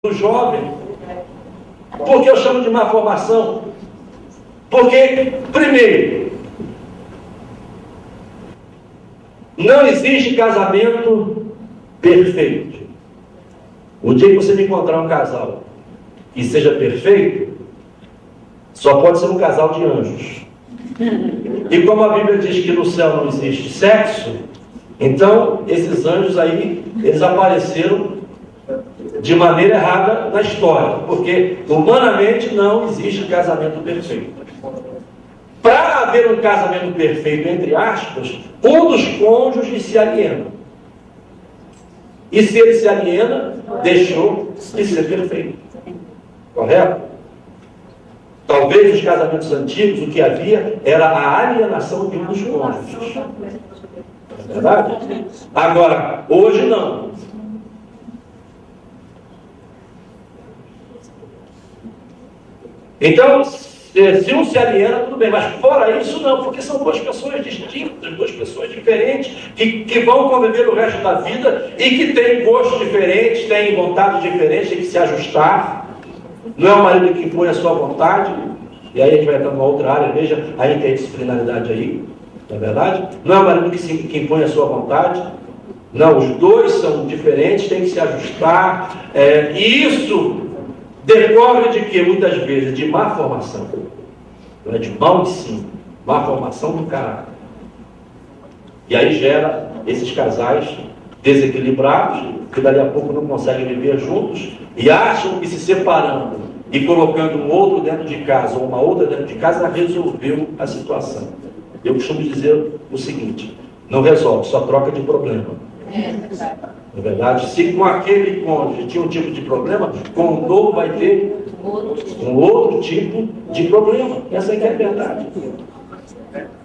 do jovem. Por que eu chamo de má formação? Porque, primeiro, não existe casamento perfeito. O dia que você me encontrar um casal que seja perfeito, só pode ser um casal de anjos. E como a Bíblia diz que no céu não existe sexo, então esses anjos aí, eles apareceram de maneira errada na história, porque humanamente não existe casamento perfeito. Para haver um casamento perfeito, entre aspas, um dos cônjuges se aliena. E se ele se aliena, deixou de ser perfeito. Correto? Talvez nos casamentos antigos o que havia era a alienação de um dos cônjuges. É verdade? Agora, hoje não. Então, se um se aliena, tudo bem, mas fora isso não, porque são duas pessoas distintas, duas pessoas diferentes, que vão conviver o resto da vida e que têm gostos diferentes, têm vontades diferentes, têm que se ajustar. Não é o marido que impõe a sua vontade, e aí a gente vai entrar numa outra área, veja a interdisciplinaridade aí, não é verdade? Não é o marido que impõe a sua vontade. Não, os dois são diferentes, têm que se ajustar, e isso decorre de que, muitas vezes, de má formação, não é de mau ensino, má formação do caráter. E aí gera esses casais desequilibrados, que dali a pouco não conseguem viver juntos, e acham que se separando e colocando um outro dentro de casa, ou uma outra dentro de casa, resolveu a situação. Eu costumo dizer o seguinte: não resolve, só troca de problema. Na verdade, se com aquele cônjuge tinha um tipo de problema, com o novo vai ter um outro tipo de problema. Essa é que é a verdade.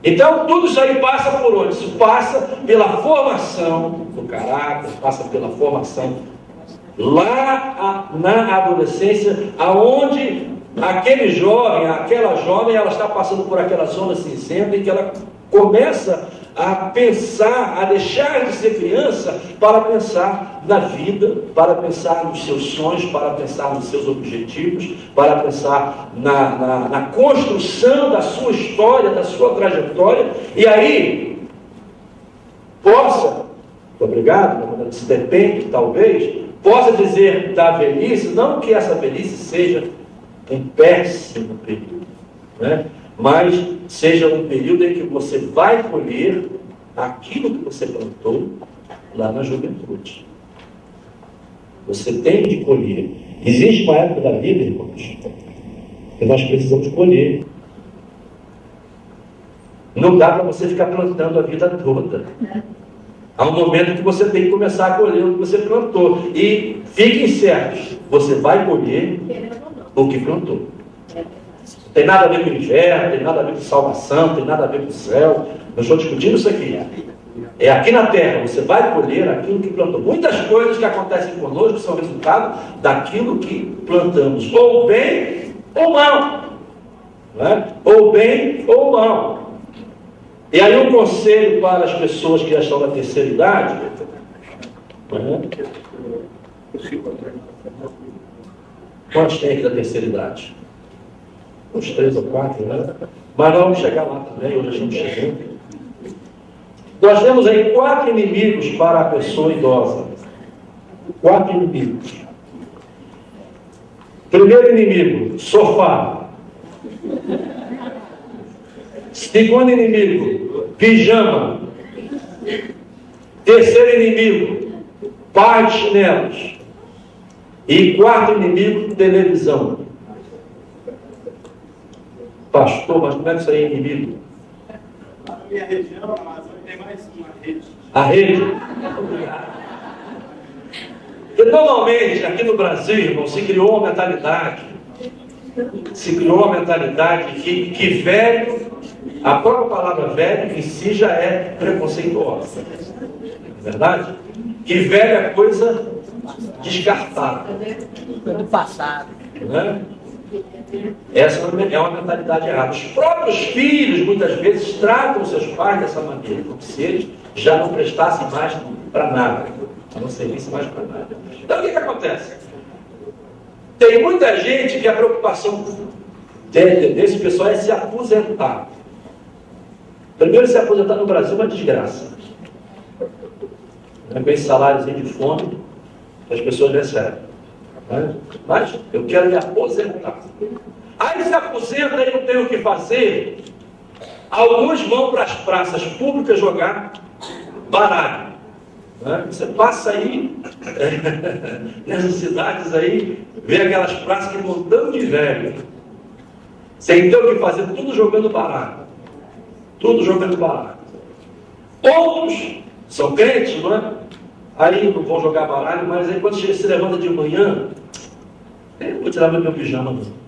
Então, tudo isso aí passa por onde? Isso passa pela formação do caráter, passa pela formação lá na adolescência, aonde aquele jovem, aquela jovem, ela está passando por aquela zona cinzenta em que ela começa a pensar, a deixar de ser criança para pensar na vida, para pensar nos seus sonhos, para pensar nos seus objetivos, para pensar na construção da sua história, da sua trajetória, e aí possa, obrigado, se depende talvez, possa dizer da velhice, não que essa velhice seja um péssimo período, né? Mas seja um período em que você vai colher aquilo que você plantou lá na juventude. Você tem de colher. Existe uma época da vida, irmãos, que nós precisamos colher. Não dá para você ficar plantando a vida toda. Há um momento que você tem que começar a colher o que você plantou. E fiquem certos, você vai colher o que plantou. Tem nada a ver com o inferno, tem nada a ver com salvação, tem nada a ver com o céu. Eu estou discutindo isso aqui. É aqui na terra, você vai colher aquilo que plantou. Muitas coisas que acontecem conosco são resultado daquilo que plantamos, ou bem ou mal. Né? Ou bem ou mal. E aí um conselho para as pessoas que já estão na terceira idade. Né? Quantos tem aqui da terceira idade? Uns 3 ou 4, né? Mas nós vamos chegar lá também, hoje estamos chegando. Nós temos aí 4 inimigos para a pessoa idosa. 4 inimigos. Primeiro inimigo, sofá. Segundo inimigo, pijama. Terceiro inimigo, par de chinelos. E quarto inimigo, televisão. Pastor, mas como é que isso aí é inimigo? Na minha região, na Amazônia, tem mais uma rede. A rede? Porque normalmente, aqui no Brasil, irmão, se criou uma mentalidade. Que velho, a própria palavra velho em si já é preconceituosa. Não é verdade? Que velho é coisa descartável. Do passado. Né? Essa é uma mentalidade errada. Os próprios filhos, muitas vezes, tratam seus pais dessa maneira, como se eles já não prestassem mais para nada, não servissem mais para nada. Então, o que acontece? Tem muita gente que a preocupação desse pessoal é se aposentar. Primeiro, se aposentar no Brasil é uma desgraça. Com esse saláriozinho de fome que as pessoas recebem. Né? Mas eu quero me aposentar. Aí se aposenta e não tem o que fazer. Alguns vão para as praças públicas jogar baralho. Né? Você passa aí, nessas cidades aí, vê aquelas praças que montão de velho. Sem ter o que fazer, tudo jogando baralho. Tudo jogando baralho. Outros são crentes, não é? Aí não vão jogar baralho, mas aí quando se levanta de manhã, eu vou tirar meu pijama, não.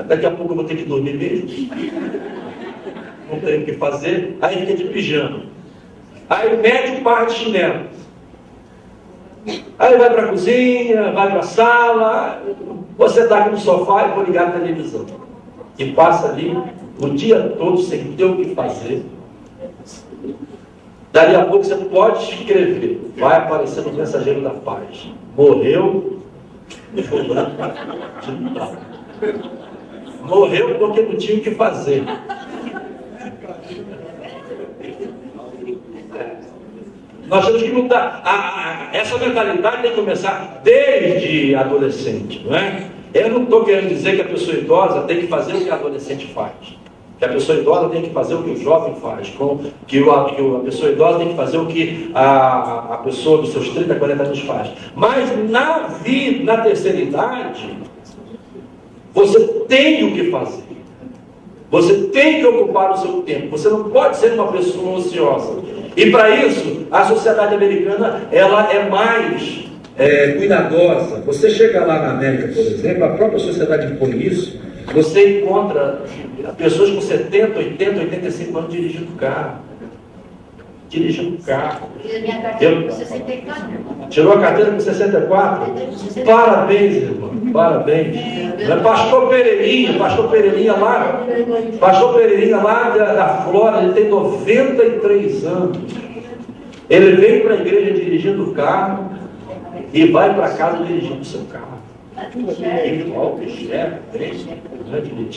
Daqui a pouco eu vou ter que dormir mesmo. Não tenho o que fazer, aí fica de pijama. Aí o médico parte de chinelo. Aí vai para a cozinha, vai para a sala, você está aqui no sofá e vou ligar a televisão. E passa ali o dia todo sem ter o que fazer. Dali a pouco você pode escrever, vai aparecer no Mensageiro da Paz. Morreu de fulano de tal. Morreu porque não tinha o que fazer. Nós temos que mudar. Essa mentalidade tem que começar desde adolescente, não é? Eu não estou querendo dizer que a pessoa idosa tem que fazer o que a adolescente faz. Que a pessoa idosa tem que fazer o que o jovem faz. Que a pessoa idosa tem que fazer o que a pessoa dos seus 30, 40 anos faz. Mas na vida, na terceira idade, você tem o que fazer. Você tem que ocupar o seu tempo. Você não pode ser uma pessoa ociosa. E para isso, a sociedade americana ela é mais cuidadosa. Você chega lá na América, por exemplo, a própria sociedade impõe isso. Você encontra pessoas com 70, 80, 85 anos dirigindo carro. Tirou a carteira com 64? Parabéns, irmão. Parabéns. Pastor Pereirinha lá da Flórida, ele tem 93 anos. Ele vem para a igreja dirigindo o carro e vai para casa dirigindo o seu carro. Igual, direitinho.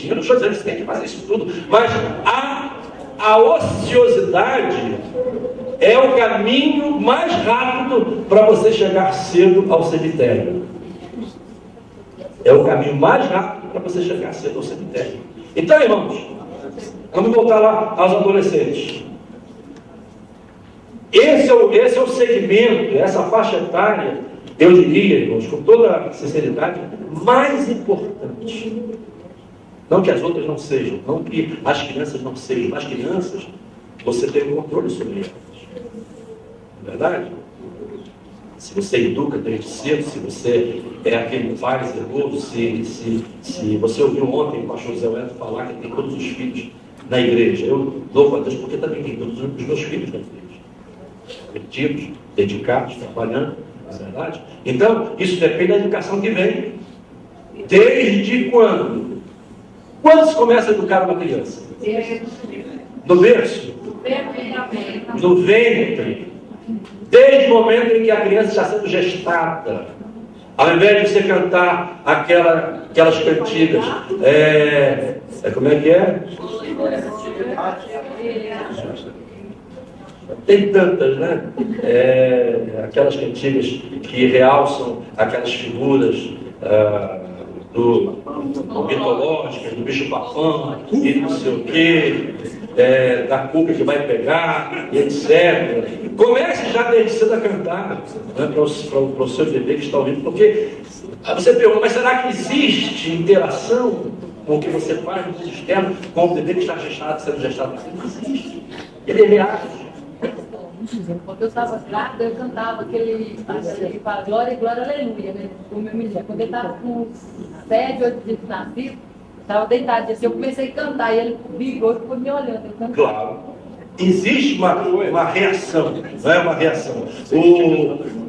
Eu não estou dizendo que você tem que fazer isso tudo, mas a ociosidade é o caminho mais rápido para você chegar cedo ao cemitério. É o caminho mais rápido para você chegar cedo ao cemitério. Então, irmãos, vamos voltar lá aos adolescentes. Esse é o segmento, essa faixa etária, eu diria, irmãos, com toda sinceridade, mais importante. Não que as outras não sejam, não que as crianças não sejam. As crianças, você tem um controle sobre elas. Não é verdade? Se você educa desde cedo, se você é aquele pai zeloso, se você ouviu ontem o pastor Zé Wellington falar que tem todos os filhos na igreja. Eu louvo a Deus porque também tem todos os meus filhos na igreja. Convertidos, dedicados, trabalhando, não é verdade? Então, isso depende da educação que vem. Desde quando? Quando se começa a educar uma criança? No berço? No ventre. Desde o momento em que a criança está sendo gestada. Ao invés de você cantar aquelas cantigas, como é que é? Tem tantas, né? Aquelas cantigas que realçam aquelas figuras mitológicas, do bicho papão, e não sei o quê, da cuca que vai pegar, e etc. Comece já desde cedo a cantar, né, para o seu bebê que está ouvindo, porque você pergunta, mas será que existe interação com o que você faz no mundo externo, com o bebê que está sendo gestado? Não existe. Ele reage. Quando eu estava grávida, eu cantava aquele que fala glória, glória, aleluia, né? O meu menino, quando ele estava com 7, 8 dias de nascido, estava deitado assim, eu comecei a cantar e ele ligou e ficou me olhando. Claro. Existe uma reação, não é uma reação.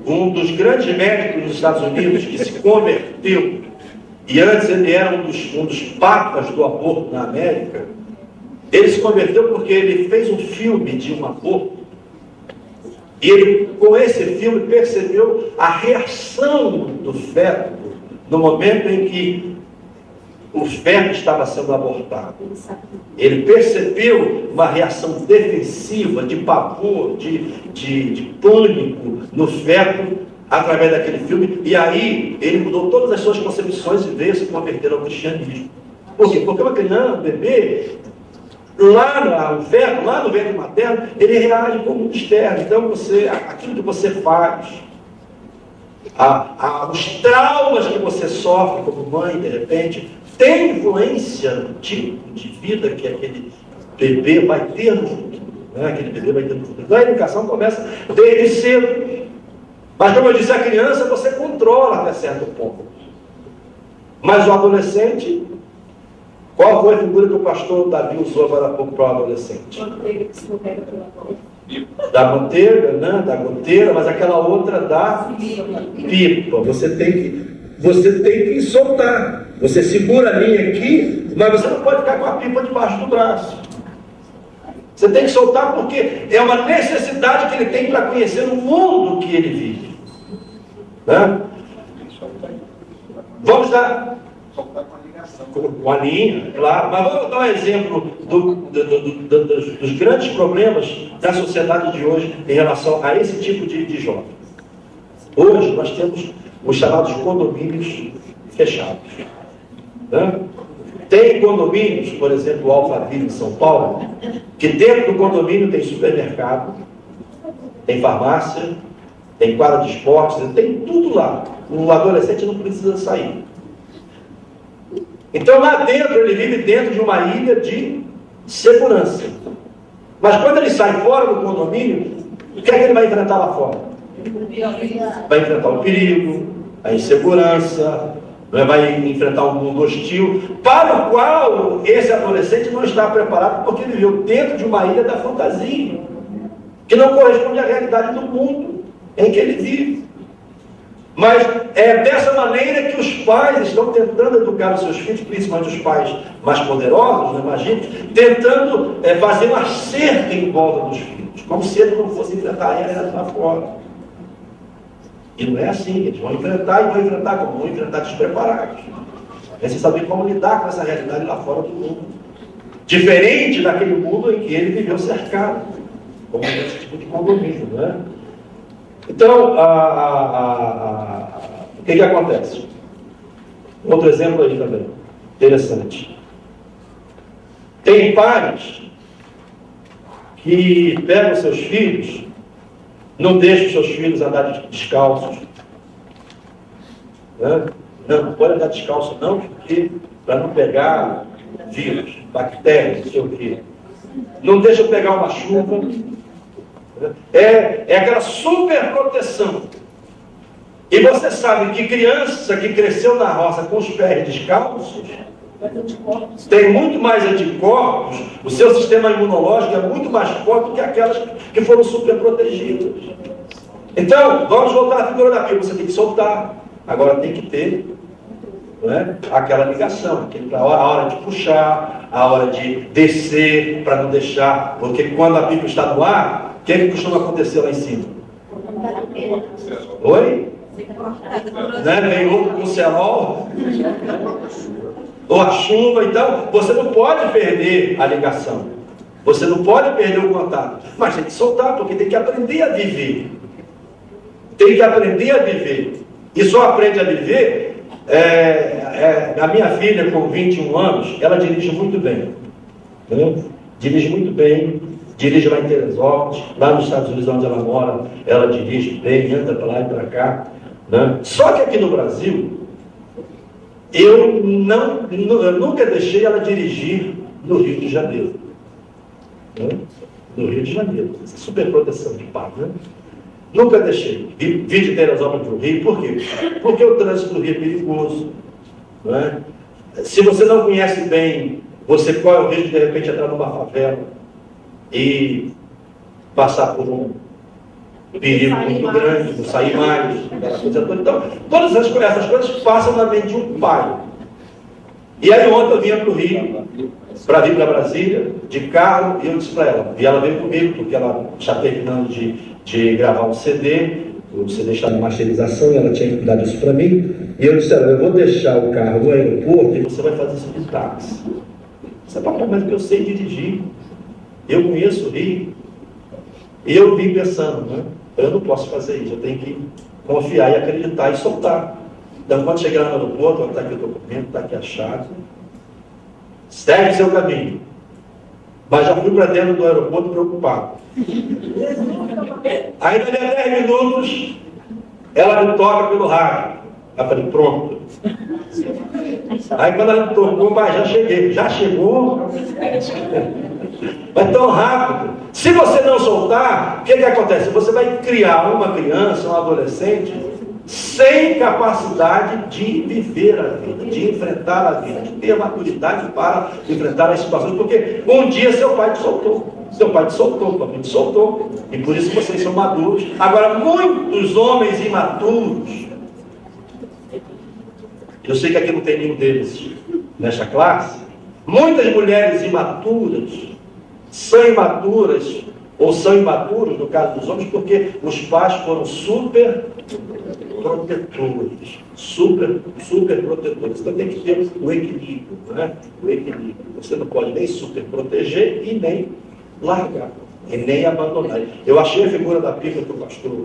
Um dos grandes médicos dos Estados Unidos que se converteu, e antes ele era um dos papas do aborto na América, ele se converteu porque ele fez um filme de um aborto. E ele, com esse filme, percebeu a reação do feto no momento em que o feto estava sendo abortado. Ele percebeu uma reação defensiva, de pavor, de pânico no feto, através daquele filme, e aí ele mudou todas as suas concepções e veio se converter ao cristianismo. Por quê? Porque uma criança, um bebê, lá no feto, lá no ventre materno, ele reage como um externo. Então aquilo que você faz, os traumas que você sofre como mãe, de repente, tem influência no tipo de vida que aquele bebê vai ter no futuro. Né? Aquele bebê vai ter no futuro. Então a educação começa desde cedo. Mas como eu disse, a criança você controla até certo ponto. Mas o adolescente, qual foi a figura que o pastor Davi usou agora há pouco para o adolescente? Da manteiga, né? Da goteira, mas aquela outra da pipa. Você tem que soltar. Você segura a linha aqui, mas você não pode ficar com a pipa debaixo do braço. Você tem que soltar porque é uma necessidade que ele tem para conhecer o mundo que ele vive. Né? Vamos dar com a linha, claro, mas vamos dar um exemplo dos grandes problemas da sociedade de hoje em relação a esse tipo de jovem. Hoje nós temos os chamados condomínios fechados. Né? Tem condomínios, por exemplo, o Alphaville em São Paulo, que dentro do condomínio tem supermercado, tem farmácia, tem quadra de esportes, tem tudo lá. O adolescente não precisa sair. Então lá dentro, ele vive dentro de uma ilha de segurança. Mas quando ele sai fora do condomínio, o que é que ele vai enfrentar lá fora? Vai enfrentar o perigo, a insegurança, vai enfrentar um mundo hostil, para o qual esse adolescente não está preparado, porque ele viveu dentro de uma ilha da fantasia, que não corresponde à realidade do mundo em que ele vive. Mas é dessa maneira que os pais estão tentando educar os seus filhos, principalmente os pais mais poderosos, né, imagina, tentando fazer uma cerca em volta dos filhos, como se eles não fossem enfrentar a realidade lá fora. E não é assim, eles vão enfrentar e vão enfrentar como? Vão enfrentar despreparados. É sem saber como lidar com essa realidade lá fora do mundo. Diferente daquele mundo em que ele viveu cercado, como esse tipo de condomínio, não é? Então, o que acontece? Outro exemplo aí também, interessante. Tem pais que pegam seus filhos, não deixam seus filhos andarem descalços. Né? Não pode andar descalço não, porque para não pegar vírus, bactérias, não sei o quê. Não deixa pegar uma chuva. É aquela super proteção. E você sabe que criança que cresceu na roça com os pés descalços tem muito mais anticorpos, o seu sistema imunológico é muito mais forte do que aquelas que foram super protegidas. Então, vamos voltar à figura da Bíblia. Você tem que soltar, agora tem que ter, não é? Aquela ligação, a hora de puxar, a hora de descer, para não deixar, porque quando a Bíblia está no ar, o que é que costuma acontecer lá em cima? Oi? Né? Vem outro com o cerol, ou a chuva. Então você não pode perder a ligação, você não pode perder o contato, mas tem que soltar, porque tem que aprender a viver, tem que aprender a viver, e só aprende a viver. A minha filha com 21 anos, ela dirige muito bem, né? Dirige muito bem, dirige lá em Teresópolis, lá nos Estados Unidos onde ela mora, ela dirige bem, anda para lá e para cá, né? Só que aqui no Brasil, eu nunca deixei ela dirigir no Rio de Janeiro, né? No Rio de Janeiro, essa super proteção de pai, né? Nunca deixei. Vim de Teresópolis para o Rio, por quê? Porque o trânsito do Rio é perigoso, não é? Se você não conhece bem, você corre o risco de repente entrar numa favela e passar por um perigo muito grande, não sair mais, aquela coisa toda. Então, todas essas coisas passam na mente de um pai. E aí ontem eu vinha para o Rio, para vir para Brasília, de carro, e eu disse para ela, e ela veio comigo, porque ela já terminando de gravar um CD, eu precisei deixar na masterização e ela tinha que cuidar disso para mim. E eu disse: eu vou deixar o carro no aeroporto e você vai fazer isso de táxi. Você fala: mas que eu sei dirigir, eu conheço o Rio. E eu vim pensando, né? Eu não posso fazer isso, eu tenho que confiar e acreditar e soltar. Então, quando chegar lá no aeroporto, está aqui o documento, está aqui a chave, segue seu caminho. Mas já fui para dentro do aeroporto preocupado. Aí, dali a 10 minutos, ela me toca pelo rádio. Eu falei: pronto. Aí, quando ela me tocou, mas já cheguei. Já chegou? Mas tão rápido. Se você não soltar, o que acontece? Você vai criar uma criança, um adolescente, sem capacidade de viver a vida, de enfrentar a vida, de ter maturidade para enfrentar as situações, porque um dia seu pai te soltou, tua mãe te soltou, e por isso vocês são maduros. Agora, muitos homens imaturos, eu sei que aqui não tem nenhum deles nesta classe, muitas mulheres imaturas, são imaturas, ou são imaturos, no caso dos homens, porque os pais foram super protetores, super protetores. Então tem que ter o equilíbrio, né? O equilíbrio. Você não pode nem super proteger e nem largar, e nem abandonar. Eu achei a figura da pica que o pastor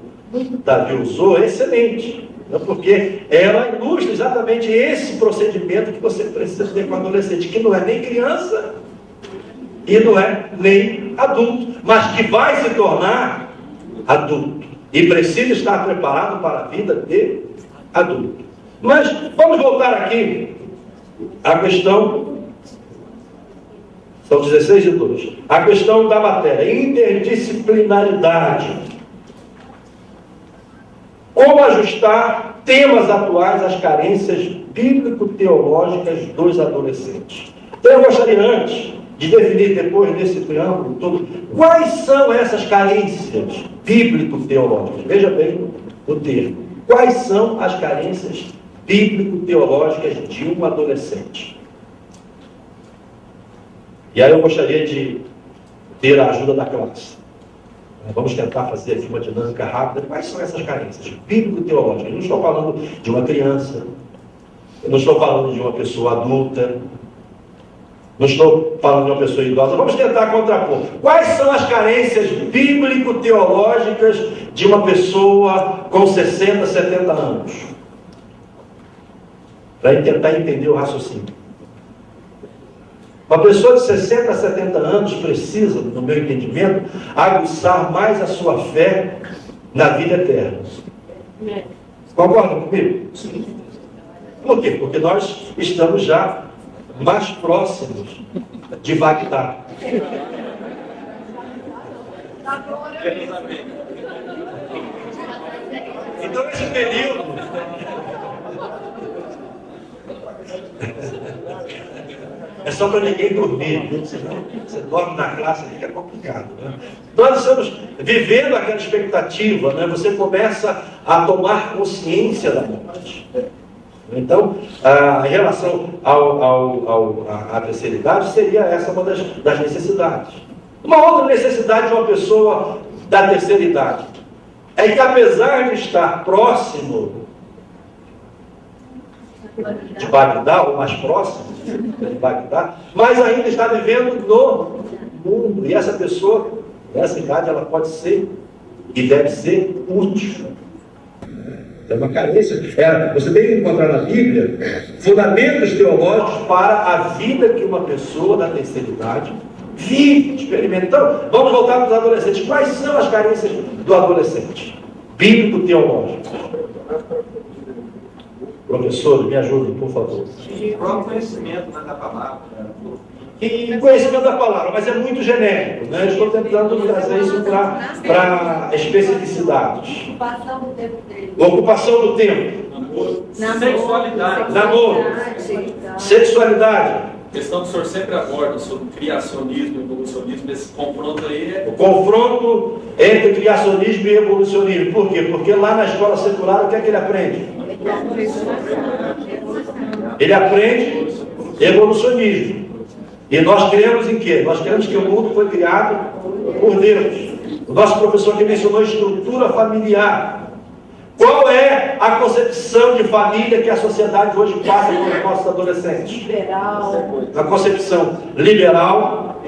Davi usou excelente, né? Porque ela ilustra exatamente esse procedimento que você precisa ter com o adolescente, que não é nem criança e não é nem adulto, mas que vai se tornar adulto e precisa estar preparado para a vida de adulto. Mas vamos voltar aqui à questão, são 16:02, a questão da matéria, interdisciplinaridade. Como ajustar temas atuais às carências bíblico-teológicas dos adolescentes? Então eu gostaria antes de definir, depois desse preâmbulo todo, quais são essas carências bíblico-teológicas. Veja bem o termo. Quais são as carências bíblico-teológicas de um adolescente? E aí eu gostaria de ter a ajuda da classe. Vamos tentar fazer aqui uma dinâmica rápida. Quais são essas carências bíblico-teológicas? Eu não estou falando de uma criança, eu não estou falando de uma pessoa adulta, não estou falando de uma pessoa idosa. Vamos tentar contrapor. Quais são as carências bíblico-teológicas de uma pessoa com 60, 70 anos? Para tentar entender o raciocínio. Uma pessoa de 60 a 70 anos precisa, no meu entendimento, aguçar mais a sua fé na vida eterna. Concordam comigo? Por quê? Porque nós estamos já mais próximos de Bagdá. Então esse período é só para ninguém dormir, viu? Senão você dorme na classe, fica complicado, né? Nós estamos vivendo aquela expectativa, né? Você começa a tomar consciência da morte. Então, em relação à terceira idade, seria essa uma das necessidades. Uma outra necessidade de uma pessoa da terceira idade é que, apesar de estar próximo de Bagdá, ou mais próximo de Bagdá, mas ainda está vivendo no mundo. E essa pessoa, nessa idade, ela pode ser e deve ser útil. É uma carência. Você tem que encontrar na Bíblia fundamentos teológicos para a vida que uma pessoa da terceira idade vive, experimenta. Então, vamos voltar para os adolescentes. Quais são as carências do adolescente? Bíblico-teológico. Professor, me ajudem, por favor. E próprio conhecimento, né, da palavra. E conhecimento da palavra, mas é muito genérico, né? Estou tentando trazer isso para especificidades. Ocupação do tempo dele. Ocupação do tempo. Sexualidade. Namoro. Sexualidade. A questão que o senhor sempre aborda sobre criacionismo e evolucionismo, esse confronto aí é... O confronto entre criacionismo e evolucionismo. Por quê? Porque lá na escola secular, o que é que ele aprende? Ele aprende evolucionismo. E nós cremos em quê? Nós cremos que o mundo foi criado por Deus. O nosso professor que mencionou estrutura familiar. Qual é a concepção de família que a sociedade hoje passa para os nossos adolescentes? Liberal. A concepção liberal.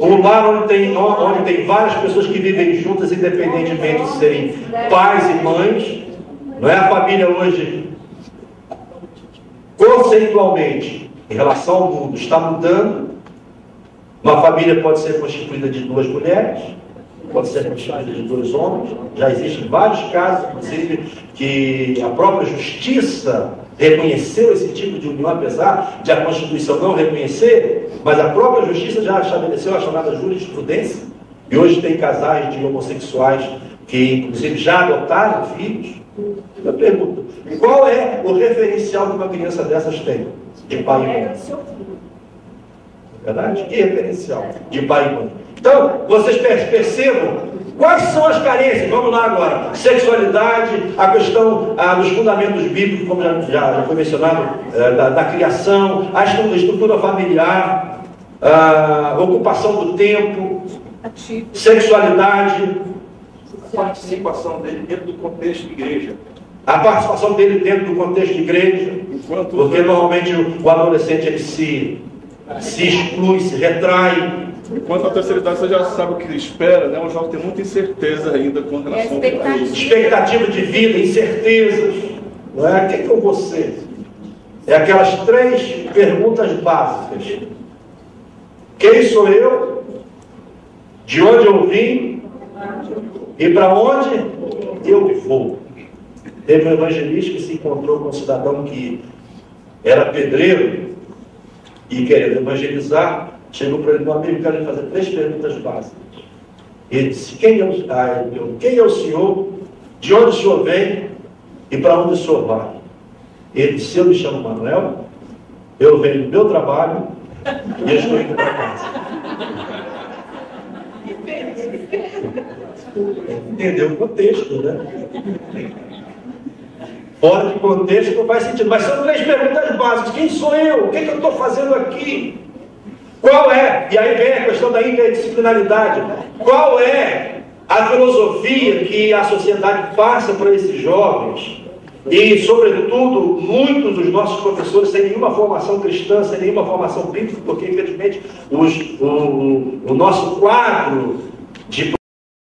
Um lar onde tem várias pessoas que vivem juntas, independentemente de serem pais e mães. Não é a família hoje, conceitualmente, em relação ao mundo, está mudando. Uma família pode ser constituída de 2 mulheres, pode ser constituída de 2 homens. Já existem vários casos, inclusive, que a própria justiça reconheceu esse tipo de união, apesar de a Constituição não reconhecer, mas a própria justiça já estabeleceu a chamada jurisprudência, e hoje tem casais de homossexuais que, inclusive, já adotaram filhos. Eu pergunto, qual é o referencial que uma criança dessas tem? De pai e mãe. Verdade? Que referencial de pai e mãe? Então, vocês percebam quais são as carências. Vamos lá agora. Sexualidade, a questão dos fundamentos bíblicos, como já foi mencionado, da criação, a estrutura familiar, a ocupação do tempo, sexualidade, a participação dele dentro do contexto de igreja. A participação dele dentro do contexto de igreja, porque normalmente o adolescente ele se exclui, se retrai. Enquanto a terceira idade você já sabe o que espera, né? O jovem tem muita incerteza ainda com relação a isso. Expectativa de vida, incertezas. Não é? Quem que eu vou ser? É aquelas 3 perguntas básicas. Quem sou eu? De onde eu vim? E para onde eu vou? Teve um evangelista que se encontrou com um cidadão que era pedreiro e querendo evangelizar, chegou para ele: meu amigo, quero lhe fazer 3 perguntas básicas. Ele disse: quem é o senhor? De onde o senhor vem? E para onde o senhor vai? Ele disse: eu me chamo Manuel, eu venho do meu trabalho e eu estou indo para casa. Entendeu o contexto, né? Fora de contexto não faz sentido. Mas são 3 perguntas básicas. Quem sou eu? O que eu estou fazendo aqui? Qual é? E aí vem a questão da interdisciplinaridade. Qual é a filosofia que a sociedade passa para esses jovens? E, sobretudo, muitos dos nossos professores sem nenhuma formação cristã, sem nenhuma formação bíblica, porque, infelizmente, o nosso quadro de